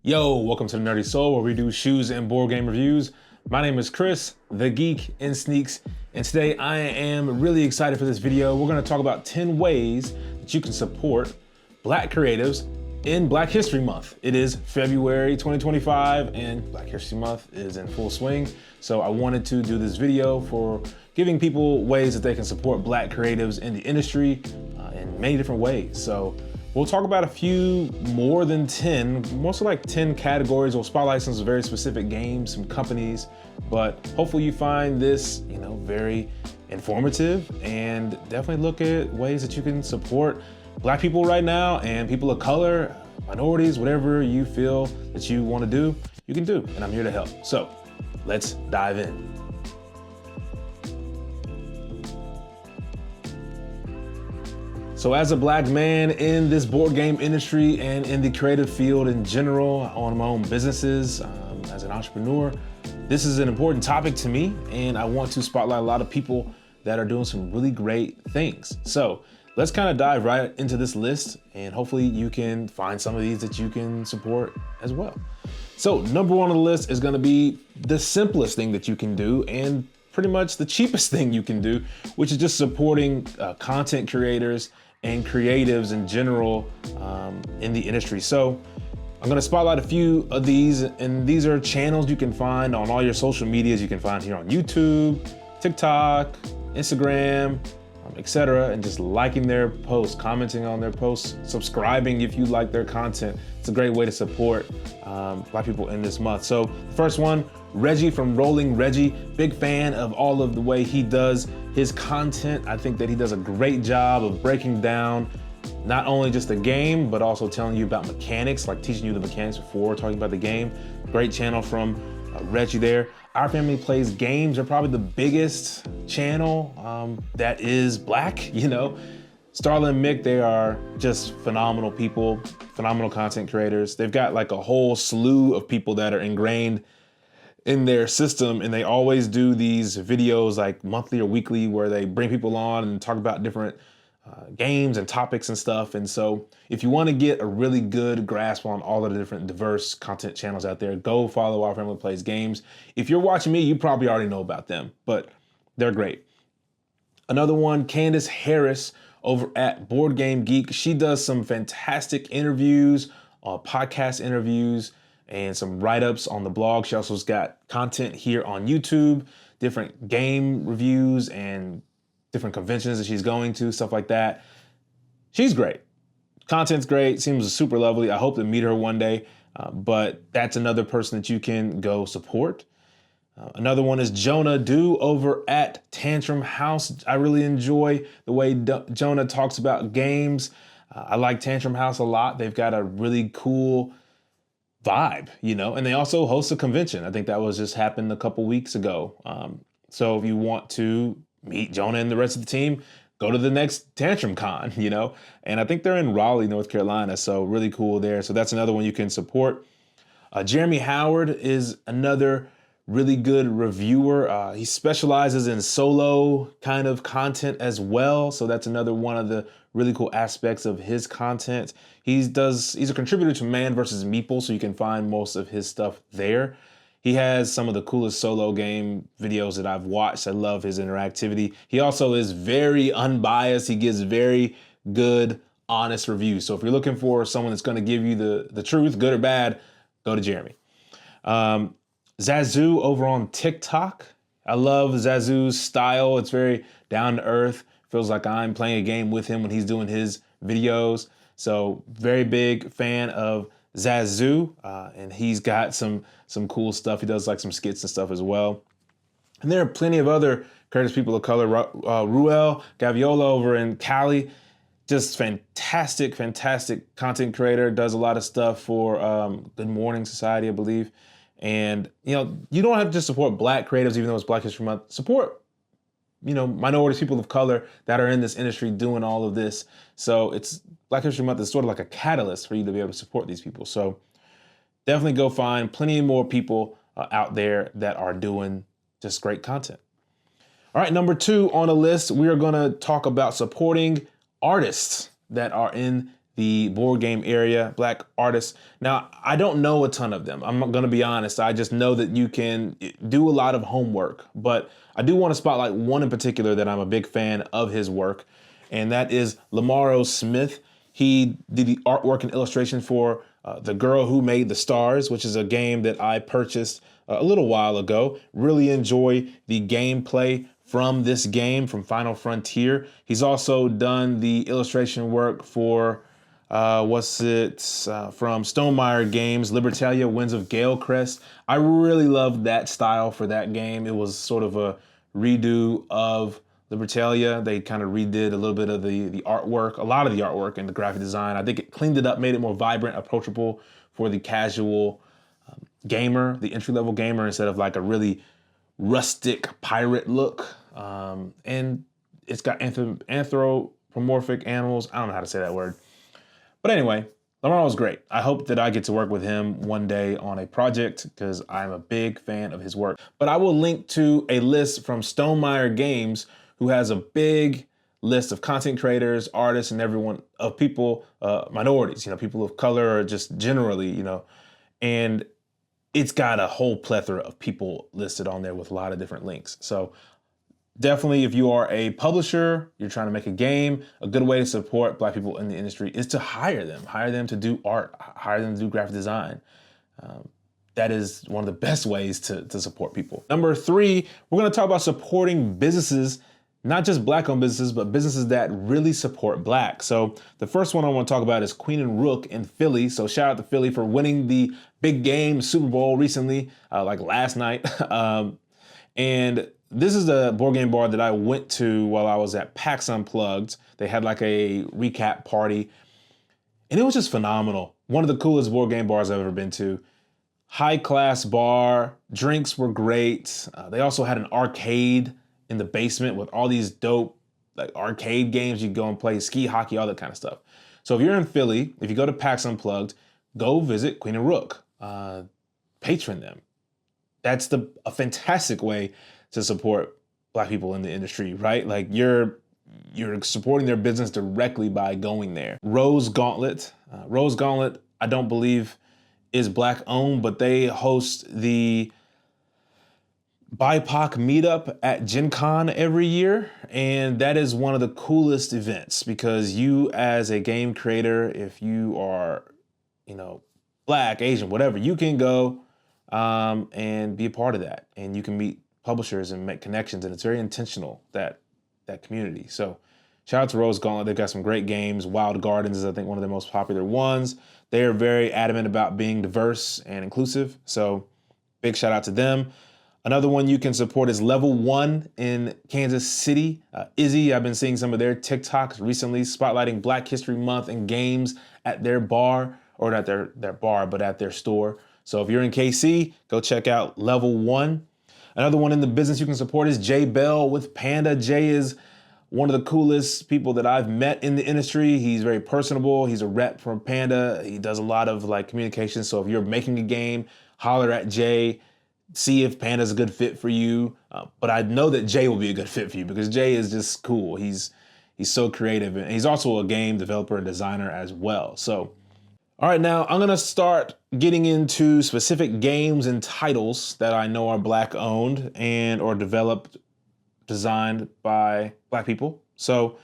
Yo, welcome to the Nerdy Soul, where we do shoes and board game reviews. My name is Chris, the geek in sneaks, and today I am really excited for this video. We're gonna talk about 10 ways that you can support Black creatives in Black History Month. It is February 2025 and Black History Month is in full swing. So I wanted to do this video for giving people ways that they can support Black creatives in the industry in many different ways. So we'll talk about a few more than 10, mostly like 10 categories. We'll spotlight some very specific games, some companies, but hopefully you find this, very informative, and definitely look at ways that you can support Black people right now and people of color, minorities, whatever you feel that you want to do, you can do, and I'm here to help. So let's dive in. So as a Black man in this board game industry and in the creative field in general, I own my own businesses as an entrepreneur, this is an important topic to me, and I want to spotlight a lot of people that are doing some really great things. So let's kind of dive right into this list, and hopefully you can find some of these that you can support as well. So number one on the list is gonna be the simplest thing that you can do and pretty much the cheapest thing you can do, which is just supporting content creators and creatives in general in the industry. So I'm gonna spotlight a few of these, and these are channels you can find on all your social medias. You can find here on YouTube, TikTok, Instagram, etc., and just liking their posts, commenting on their posts, subscribing if you like their content. It's a great way to support Black people in this month. So the first one, Reggie from Rolling Reggie. Big fan of all of the way he does his content. I think that he does a great job of breaking down not only just the game, but also telling you about mechanics, like teaching you the mechanics before talking about the game. Great channel from Reggie there. Our Family Plays Games are probably the biggest channel that is Black, Starla and Mick, they are just phenomenal people, phenomenal content creators. They've got like a whole slew of people that are ingrained in their system, and they always do these videos like monthly or weekly where they bring people on and talk about different games and topics and stuff. And so if you want to get a really good grasp on all of the different diverse content channels out there, go follow Our Family Plays Games. If you're watching me, you probably already know about them, but they're great. Another one, Candace Harris over at Board Game Geek. She does some fantastic interviews, podcast interviews, and some write-ups on the blog. She also's got content here on YouTube, different game reviews and different conventions that she's going to, stuff like that. She's great. Content's great, seems super lovely. I hope to meet her one day, but that's another person that you can go support. Another one is Jonah Do over at Tantrum House. I really enjoy the way Jonah talks about games. I like Tantrum House a lot. They've got a really cool vibe, and they also host a convention. I think that was just happened a couple weeks ago. So if you want to meet Jonah and the rest of the team, go to the next Tantrum Con, and I think they're in Raleigh, North Carolina. So really cool there. So that's another one you can support. Jeremy Howard is another really good reviewer. He specializes in solo kind of content as well. So that's another one of the really cool aspects of his content. He's a contributor to Man vs. Meeple, so you can find most of his stuff there. He has some of the coolest solo game videos that I've watched. I love his interactivity. He also is very unbiased. He gives very good, honest reviews. So if you're looking for someone that's gonna give you the truth, good or bad, go to Jeremy. Zazu over on TikTok. I love Zazu's style. It's very down to earth. Feels like I'm playing a game with him when he's doing his videos. So very big fan of Zazu, and he's got some cool stuff. He does like some skits and stuff as well. And there are plenty of other creators, people of color. Ruel Gaviola over in Cali, just fantastic content creator. Does a lot of stuff for Good Morning Society, I believe. And you don't have to just support Black creatives, even though it's Black History Month. Support minorities, people of color that are in this industry doing all of this. So it's Black History Month is sort of like a catalyst for you to be able to support these people. So definitely go find plenty more people out there that are doing just great content. All right, number 2 on the list, we are gonna talk about supporting artists that are in the board game area, black artists. Now, I don't know a ton of them. I'm going to be honest. I just know that you can do a lot of homework, but I do want to spotlight one in particular that I'm a big fan of his work, and that is Lamaro Smith. He did the artwork and illustration for The Girl Who Made the Stars, which is a game that I purchased a little while ago. Really enjoy the gameplay from this game, from Final Frontier. He's also done the illustration work for from Stonemaier Games, Libertalia, Winds of Galecrest. I really loved that style for that game. It was sort of a redo of Libertalia. They kind of redid a little bit of the artwork, a lot of the artwork and the graphic design. I think it cleaned it up, made it more vibrant, approachable for the casual gamer, the entry-level gamer, instead of like a really rustic pirate look. And it's got anthropomorphic animals. I don't know how to say that word. But anyway, Lamar was great. I hope that I get to work with him one day on a project because I'm a big fan of his work. But I will link to a list from Stonemaier Games, who has a big list of content creators, artists, and everyone, of people, minorities, people of color, or just generally, and it's got a whole plethora of people listed on there with a lot of different links. So definitely, if you are a publisher, you're trying to make a game, a good way to support Black people in the industry is to hire them to do art, hire them to do graphic design. That is one of the best ways to support people. Number 3, we're gonna talk about supporting businesses, not just Black-owned businesses, but businesses that really support Black. So the first one I wanna talk about is Queen and Rook in Philly. So shout out to Philly for winning the big game Super Bowl recently, like last night. And this is the board game bar that I went to while I was at PAX Unplugged. They had like a recap party, and it was just phenomenal. One of the coolest board game bars I've ever been to. High class bar, drinks were great. They also had an arcade in the basement with all these dope like arcade games. You go and play ski hockey, all that kind of stuff. So if you're in Philly, if you go to PAX Unplugged, go visit Queen and Rook. Patron them. That's a fantastic way to support Black people in the industry, right? Like you're supporting their business directly by going there. Rose Gauntlet, I don't believe is Black owned, but they host the BIPOC meetup at Gen Con every year. And that is one of the coolest events because you as a game creator, if you are, Black, Asian, whatever, you can go and be a part of that. And you can meet publishers and make connections, and it's very intentional, that community. So shout out to Rose Gauntlet. They've got some great games. Wild Gardens is, I think, one of their most popular ones. They are very adamant about being diverse and inclusive. So big shout out to them. Another one you can support is Level 1 in Kansas City. Izzy, I've been seeing some of their TikToks recently spotlighting Black History Month and games at their bar, or not their bar, but at their store. So if you're in KC, go check out Level 1. Another one in the business you can support is Jay Bell with Panda. Jay is one of the coolest people that I've met in the industry. He's very personable. He's a rep for Panda. He does a lot of communication. So if you're making a game, holler at Jay, see if Panda's a good fit for you. But I know that Jay will be a good fit for you because Jay is just cool. He's so creative, and he's also a game developer and designer as well. So all right, now I'm gonna start getting into specific games and titles that I know are Black owned and or developed, designed by Black people. So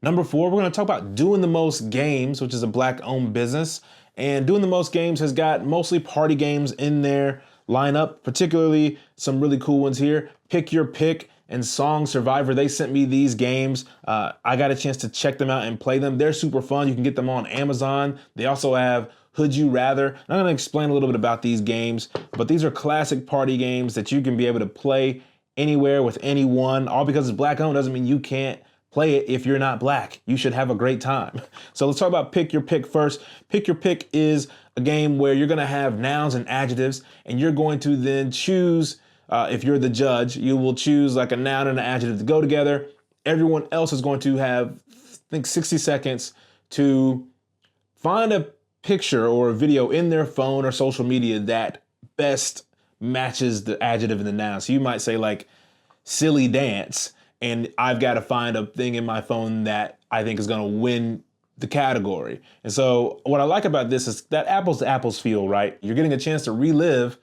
number 4, we're gonna talk about Doing the Most Games, which is a Black owned business. And Doing the Most Games has got mostly party games in their lineup, particularly some really cool ones here. Pick Your Pick and Song Survivor. They sent me these games. I got a chance to check them out and play them. They're super fun. You can get them on Amazon. They also have Hood You Rather. And I'm gonna explain a little bit about these games, but these are classic party games that you can be able to play anywhere with anyone. All because it's Black owned doesn't mean you can't play it if you're not Black. You should have a great time. So let's talk about Pick Your Pick first. Pick Your Pick is a game where you're gonna have nouns and adjectives, and you're going to then choose, if you're the judge, you will choose like a noun and an adjective to go together. Everyone else is going to have, I think, 60 seconds to find a picture or a video in their phone or social media that best matches the adjective and the noun. So you might say like silly dance, and I've got to find a thing in my phone that I think is going to win the category. And so what I like about this is that apples to apples feel, right? You're getting a chance to relive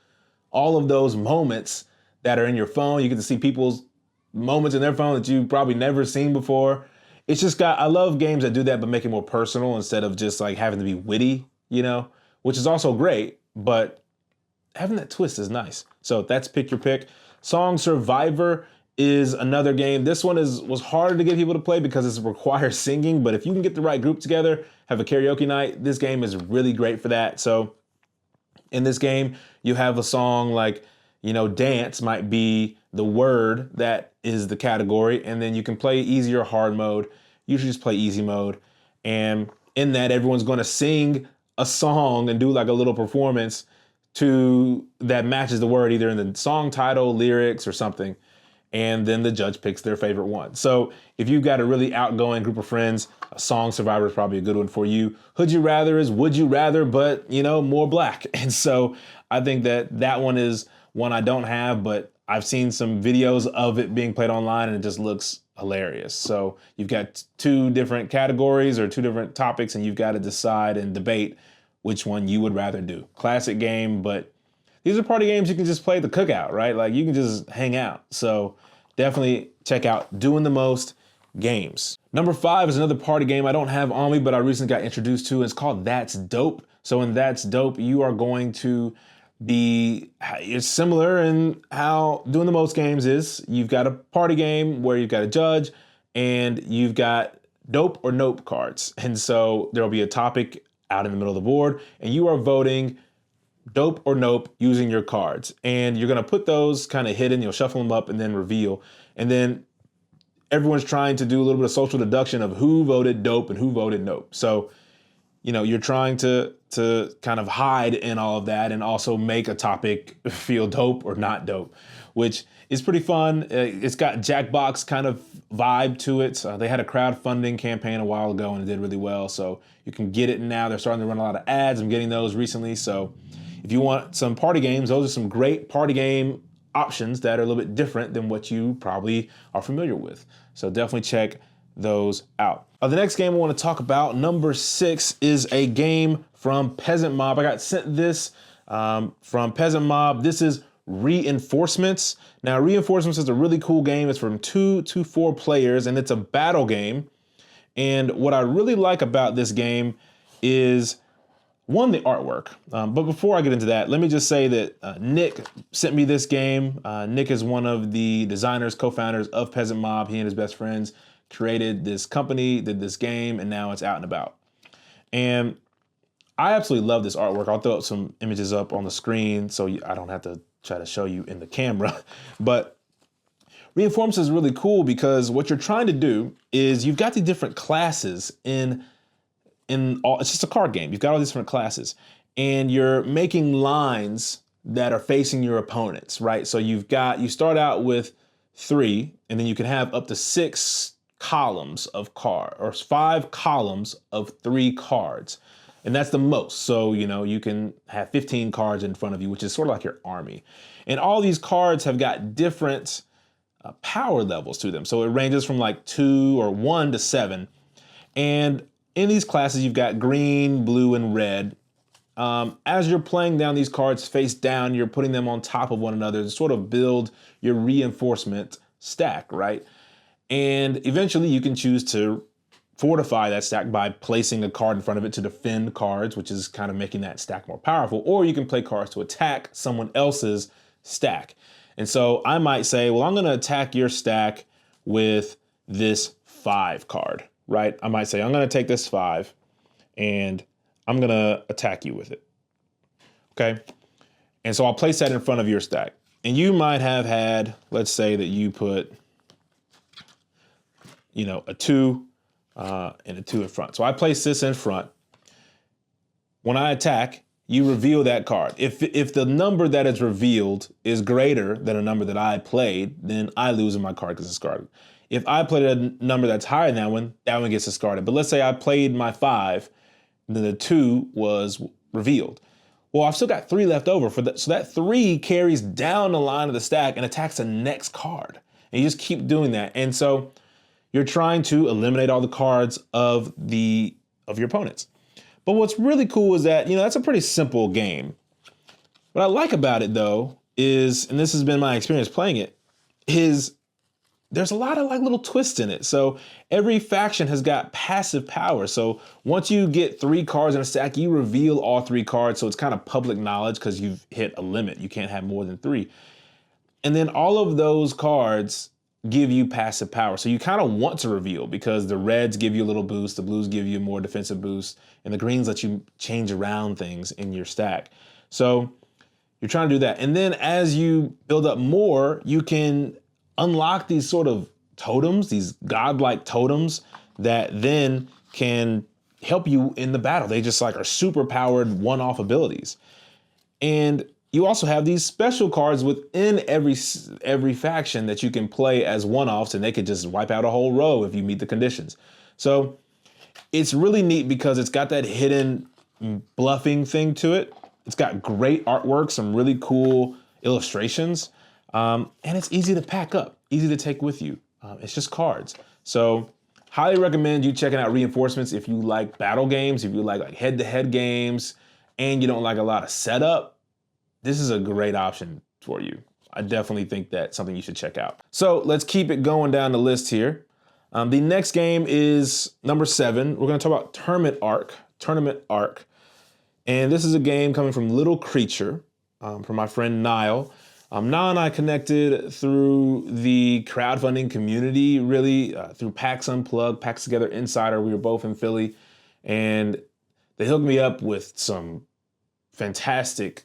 all of those moments that are in your phone. You get to see people's moments in their phone that you've probably never seen before. It's just I love games that do that, but make it more personal instead of just like having to be witty, which is also great, but having that twist is nice. So that's Pick Your Pick. Song Survivor is another game. This one was harder to get people to play because it requires singing, but if you can get the right group together, have a karaoke night, this game is really great for that. So in this game, you have a song like, dance might be the word that is the category, and then you can play easy or hard mode. Usually just play easy mode. And in that, everyone's going to sing a song and do like a little performance that matches the word either in the song title, lyrics, or something. And then the judge picks their favorite one. So if you've got a really outgoing group of friends, a Song Survivor is probably a good one for you. Hood You Rather is Would You Rather, but more black. And so I think that one is one I don't have, but I've seen some videos of it being played online and it just looks hilarious. So you've got two different categories or two different topics, and you've got to decide and debate which one you would rather do. Classic game, but these are party games you can just play at the cookout, right? Like you can just hang out. So definitely check out Doing the Most games. Number 5 is another party game I don't have on me, but I recently got introduced to. It's called That's Dope. So in That's Dope, you are going to it's similar in how Doing the Most games is. You've got a party game where you've got a judge and you've got dope or nope cards. And so there'll be a topic out in the middle of the board and you are voting dope or nope using your cards. And you're gonna put those kind of hidden, you'll shuffle them up and then reveal. And then everyone's trying to do a little bit of social deduction of who voted dope and who voted nope. So, you're trying to kind of hide in all of that and also make a topic feel dope or not dope, which is pretty fun. It's got Jackbox kind of vibe to it. They had a crowdfunding campaign a while ago and it did really well. So you can get it now. They're starting to run a lot of ads. I'm getting those recently. So if you want some party games, those are some great party game options that are a little bit different than what you probably are familiar with. So definitely check those out. The next game I want to talk about, number 6, is a game from Peasant Mob. I got sent this from Peasant Mob. This is Reinforcements. Now, Reinforcements is a really cool game. It's from 2 to 4 players, and it's a battle game. And what I really like about this game is, one, the artwork. But before I get into that, let me just say that Nick sent me this game. Nick is one of the designers, co-founders of Peasant Mob. He and his best friends created this company, did this game, and now it's out and about. And I absolutely love this artwork. I'll throw up some images up on the screen so I don't have to try to show you in the camera. But Reinforcements is really cool because what you're trying to do is you've got the different classes in all, it's just a card game. You've got all these different classes and you're making lines that are facing your opponents, right? So you start out with 3 and then you can have up to 6 columns of card or 5 columns of 3 cards. And that's the most. So, you can have 15 cards in front of you, which is sort of like your army. And all these cards have got different power levels to them. So it ranges from like 2 or 1 to 7. And in these classes, you've got green, blue, and red. As you're playing down these cards face down, you're putting them on top of one another to sort of build your reinforcement stack, right? And eventually you can choose to fortify that stack by placing a card in front of it to defend cards, which is kind of making that stack more powerful. Or you can play cards to attack someone else's stack. And so I might say, well, I'm going to attack your stack with this 5 card, right? I might say, I'm going to take this 5 and I'm going to attack you with it. Okay. And so I'll place that in front of your stack. And you might have had, let's say that you put, a 2 and a 2 in front. So I place this in front. When I attack, you reveal that card. If the number that is revealed is greater than a number that I played, then I lose in my card gets discarded. If I played a number that's higher than that one gets discarded. But let's say I played my 5, and then the 2 was revealed. Well, I've still got 3 left over for that. So that 3 carries down the line of the stack and attacks the next card. And you just keep doing that. And so you're trying to eliminate all the cards of the of your opponents. But what's really cool is that, that's a pretty simple game. What I like about it though is, and this has been my experience playing it, is there's a lot of like little twists in it. So every faction has got passive power. So once you get 3 cards in a stack, you reveal all 3 cards. So it's kind of public knowledge because you've hit a limit. You can't have more than 3. And then all of those cards give you passive power. So you kind of want to reveal because the reds give you a little boost, the blues give you a more defensive boost, and the greens let you change around things in your stack. So you're trying to do that. And then as you build up more, you can unlock these sort of totems, these godlike totems that then can help you in the battle. They just like are super powered one-off abilities. And you also have these special cards within every faction that you can play as one-offs, and they could just wipe out a whole row if you meet the conditions. So it's really neat because it's got that hidden bluffing thing to it. It's got great artwork, some really cool illustrations, and it's easy to pack up, easy to take with you. It's just cards. So highly recommend you checking out Reinforcements if you like battle games, if you like head-to-head games, and you don't like a lot of setup. This is a great option for you. I definitely think that's something you should check out. So let's keep it going down the list here. The next game is number 7. We're gonna talk about Tournament Arc. And this is a game coming from Little Creature, from my friend Niall. Niall and I connected through the crowdfunding community, really, through PAX Unplugged, PAX Together Insider. We were both in Philly, and they hooked me up with some fantastic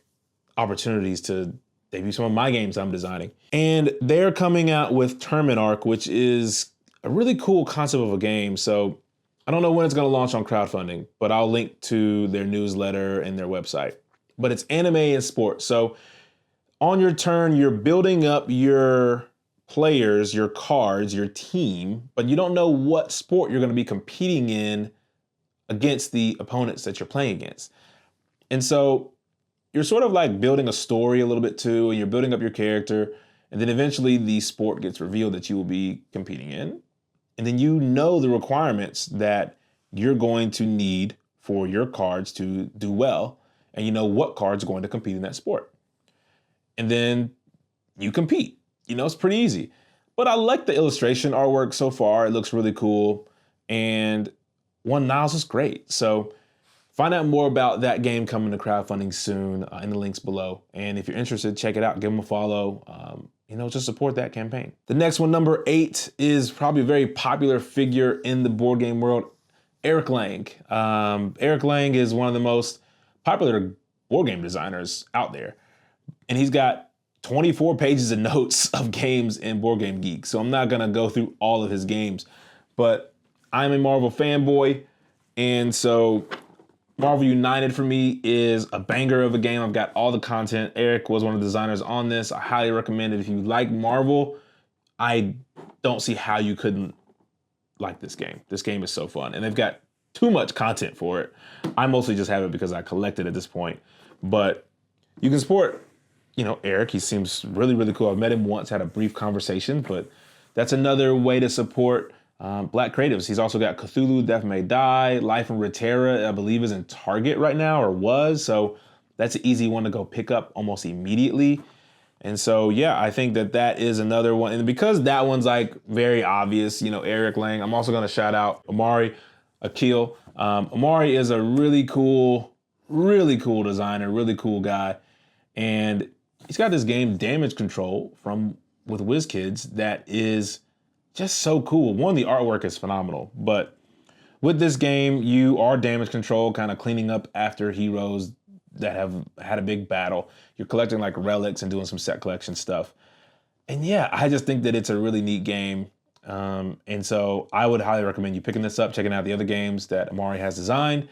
opportunities to debut some of my games I'm designing. And they're coming out with Tournament Arc, which is a really cool concept of a game. So I don't know when it's gonna launch on crowdfunding, but I'll link to their newsletter and their website. But it's anime and sports. So on your turn, you're building up your players, your cards, your team, but you don't know what sport you're gonna be competing in against the opponents that you're playing against. And so you're sort of like building a story a little bit too, and you're building up your character, and then eventually the sport gets revealed that you will be competing in. And then you know the requirements that you're going to need for your cards to do well, and you know what cards are going to compete in that sport. And then you compete. It's pretty easy. But I like the illustration artwork so far. It looks really cool. And One Niles is great. So find out more about that game coming to crowdfunding soon in the links below. And if you're interested, check it out, give them a follow, just support that campaign. The next one, number 8, is probably a very popular figure in the board game world, Eric Lang. Eric Lang is one of the most popular board game designers out there. And he's got 24 pages of notes of games in Board Game Geek. So I'm not gonna go through all of his games, but I'm a Marvel fanboy. And so Marvel United for me is a banger of a game. I've got all the content. Eric was one of the designers on this. I highly recommend it. If you like Marvel, I don't see how you couldn't like this game. This game is so fun, and they've got too much content for it. I mostly just have it because I collect it at this point, but you can support, Eric. He seems really, really cool. I've met him once, had a brief conversation, but that's another way to support Black creatives. He's also got Cthulhu, Death May Die, Life in Reterra, I believe is in Target right now, or was. So that's an easy one to go pick up almost immediately. And so, yeah, I think that is another one. And because that one's like very obvious, Eric Lang, I'm also gonna shout out Amari Akil. Amari is a really cool designer, really cool guy. And he's got this game Damage Control with WizKids that is just so cool. One, the artwork is phenomenal, but with this game, you are damage control, kind of cleaning up after heroes that have had a big battle. You're collecting like relics and doing some set collection stuff. And yeah, I just think that it's a really neat game. And so I would highly recommend you picking this up, checking out the other games that Amari has designed.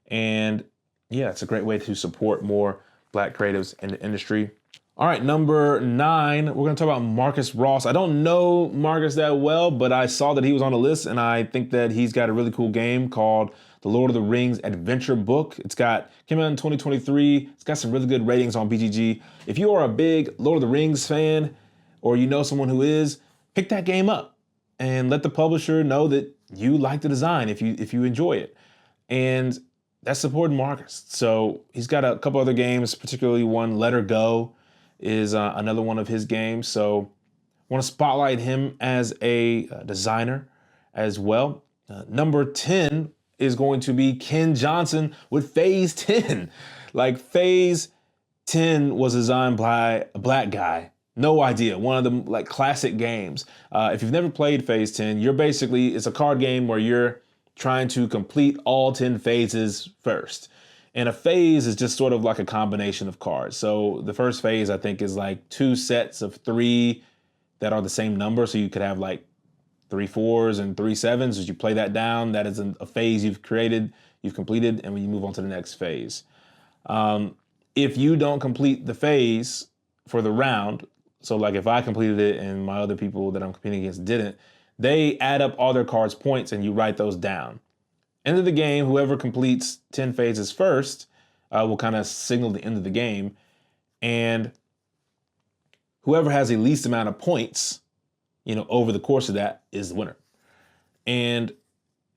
And yeah, it's a great way to support more Black creatives in the industry. All right, number 9, we're gonna talk about Marcus Ross. I don't know Marcus that well, but I saw that he was on the list, and I think that he's got a really cool game called The Lord of the Rings Adventure Book. Came out in 2023. It's got some really good ratings on BGG. If you are a big Lord of the Rings fan, or you know someone who is, pick that game up and let the publisher know that you like the design if you enjoy it. And that's supporting Marcus. So he's got a couple other games, particularly one, Let Her Go, is another one of his games. So I want to spotlight him as a designer as well. Number 10 is going to be Ken Johnson with Phase 10. Like, Phase 10 was designed by a black guy. No idea. One of the like classic games. If you've never played Phase 10, it's a card game where you're trying to complete all 10 phases first. And a phase is just sort of like a combination of cards. So the first phase, I think, is like 2 sets of 3 that are the same number. So you could have like 3 4s and 3 7s. As you play that down, that is a phase you've completed, and when you move on to the next phase. If you don't complete the phase for the round, so like if I completed it and my other people that I'm competing against didn't, they add up all their cards' points and you write those down. End of the game, whoever completes 10 phases first will kind of signal the end of the game. And whoever has the least amount of points, over the course of that is the winner. And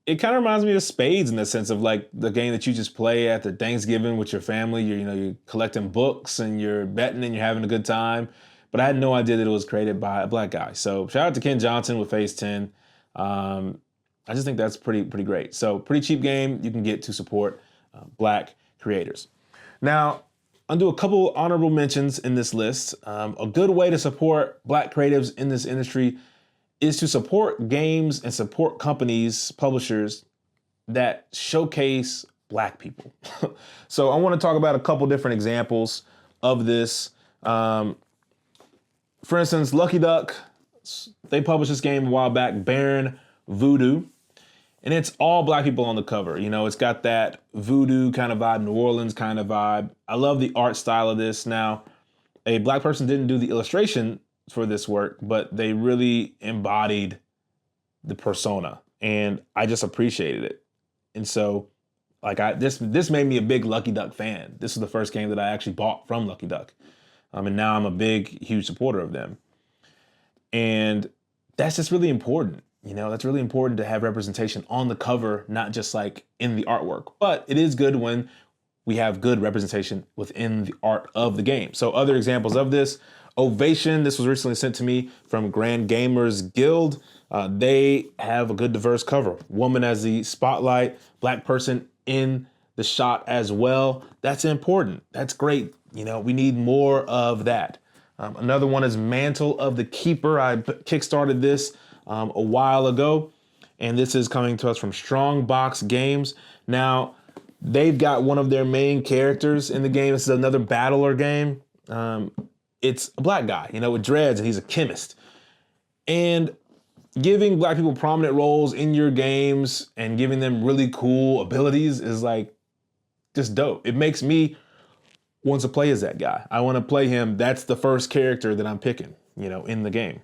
it kind of reminds me of spades in the sense of like the game that you just play at the Thanksgiving with your family. You're collecting books and you're betting and you're having a good time. But I had no idea that it was created by a black guy. So shout out to Ken Johnson with Phase 10. I just think that's pretty great. So pretty cheap game you can get to support black creators. Now, I'll do a couple honorable mentions in this list. A good way to support black creatives in this industry is to support games and support companies, publishers that showcase black people. So I want to talk about a couple different examples of this. For instance, Lucky Duck, they published this game a while back, Baron Voodoo, and it's all black people on the cover. It's got that voodoo kind of vibe, New Orleans kind of vibe. I love the art style of this. Now, a black person didn't do the illustration for this work, but they really embodied the persona, and I just appreciated it. And so, this made me a big Lucky Duck fan. This was the first game that I actually bought from Lucky Duck. And now I'm a huge supporter of them. And that's just really important. That's really important to have representation on the cover, not just like in the artwork. But it is good when we have good representation within the art of the game. So other examples of this, Ovation. This was recently sent to me from Grand Gamers Guild. They have a good diverse cover. Woman as the spotlight, black person in the shot as well. That's important. That's great. We need more of that. Another one is Mantle of the Keeper. I kickstarted this a while ago, and this is coming to us from Strongbox Games. Now, they've got one of their main characters in the game. This is another battler game. It's a black guy, with dreads, and he's a chemist. And giving black people prominent roles in your games and giving them really cool abilities is like just dope. It makes me want to play as that guy. I want to play him. That's the first character that I'm picking, in the game.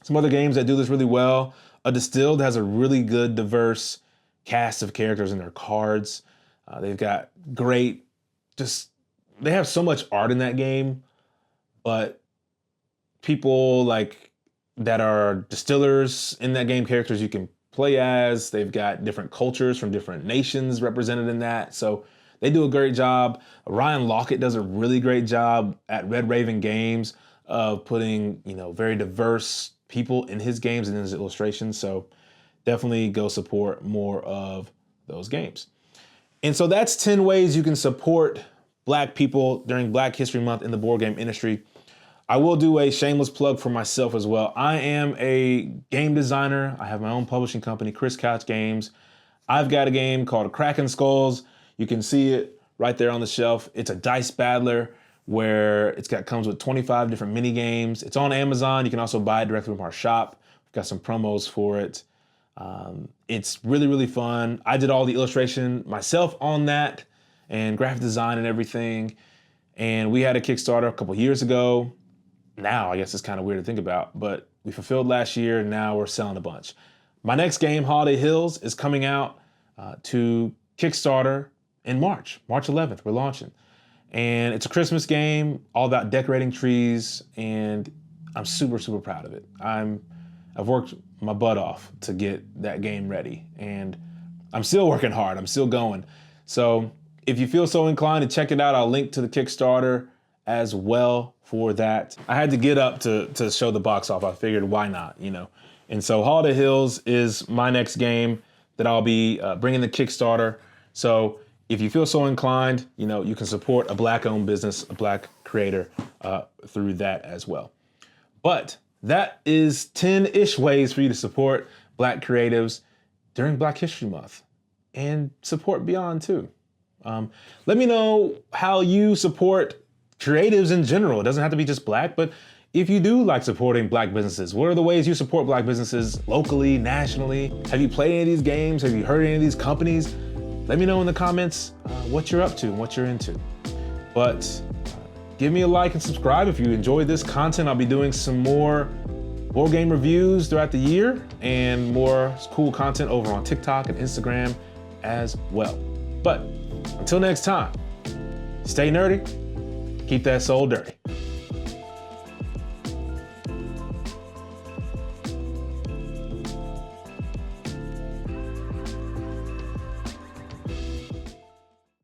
Some other games that do this really well. A Distilled has a really good, diverse cast of characters in their cards. They've got they have so much art in that game, but people like that are distillers in that game, characters you can play as. They've got different cultures from different nations represented in that. So they do a great job. Ryan Lockett does a really great job at Red Raven Games of putting, very diverse people in his games and in his illustrations. So definitely go support more of those games. And so that's 10 ways you can support black people during Black History Month in the board game industry. I will do a shameless plug for myself as well. I am a game designer. I have my own publishing company, Chris Couch Games. I've got a game called Kraken Skulls. You can see it right there on the shelf. It's a dice battler where comes with 25 different mini games. It's on Amazon. You can also buy it directly from our shop. We've got some promos for it. It's really, really fun. I did all the illustration myself on that and graphic design and everything. And we had a Kickstarter a couple years ago. Now, I guess it's kind of weird to think about, but we fulfilled last year and now we're selling a bunch. My next game, Holiday Hills, is coming out to Kickstarter in March 11th, we're launching. And it's a Christmas game, all about decorating trees, and I'm super, super proud of it. I've worked my butt off to get that game ready, and I'm still working hard. I'm still going. So if you feel so inclined to check it out, I'll link to the Kickstarter as well for that. I had to get up to show the box off. I figured why not, you know? And so Hall of the Hills is my next game that I'll be bringing the Kickstarter. So if you feel so inclined, you know, you can support a Black-owned business, a Black creator through that as well. But that is 10-ish ways for you to support Black creatives during Black History Month and support beyond too. Let me know how you support creatives in general. It doesn't have to be just Black, but if you do like supporting Black businesses, what are the ways you support Black businesses locally, nationally? Have you played any of these games? Have you heard any of these companies? Let me know in the comments what you're up to and what you're into. But give me a like and subscribe if you enjoyed this content. I'll be doing some more board game reviews throughout the year and more cool content over on TikTok and Instagram as well. But until next time, stay nerdy, keep that soul dirty.